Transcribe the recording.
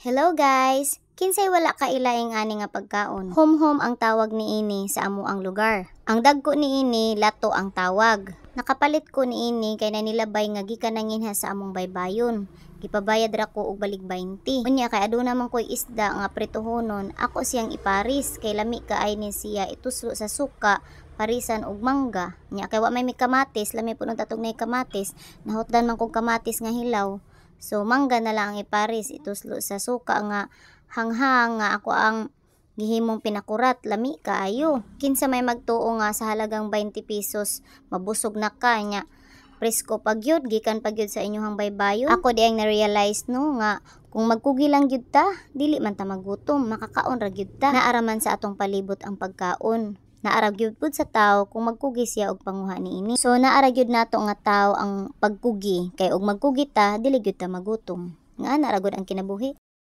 Hello guys! Kinsay wala ka ilaing ani nga pagkaon. Hom-hom ang tawag ni ini sa amo ang lugar. Ang dagko ni ini lato ang tawag. Nakapalit ko ni ini kay nanilabay nga gikan nanginha sa among baybayon. Gipabayad ra ko og balig 20. Unya kay aduna man koy isda nga pritohonon, ako siyang iparis kay lami kaay ni siya ituslo sa suka, parisan og mangga. Nya kay wa may kamatis, lami puno tatog na kamatis, nahutdan man kog kamatis nga hilaw. So mangga na lang ang iparis, ituslo sa suka nga hanghang nga ako ang gihimong pinakurat, lami kaayo. Kinsa may magtuo nga sa halagang 20 pesos, mabusog na ka nya. Presko pagyud gikan pagyud sa inyong baybayon. Ako di ang na-realize no nga kung magkugi lang gyud ta, dili man ta magutom, makakaon ra gyud ta. Naaraman sa atong palibot ang pagkaon. Naara gyud pud sa tawo kung magkugi siya og panguha niini. So naara gyud nato nga tawo ang pagkugi kay og magkugi ta dili gyud ta magutom. Nga naara gud ang kinabuhi.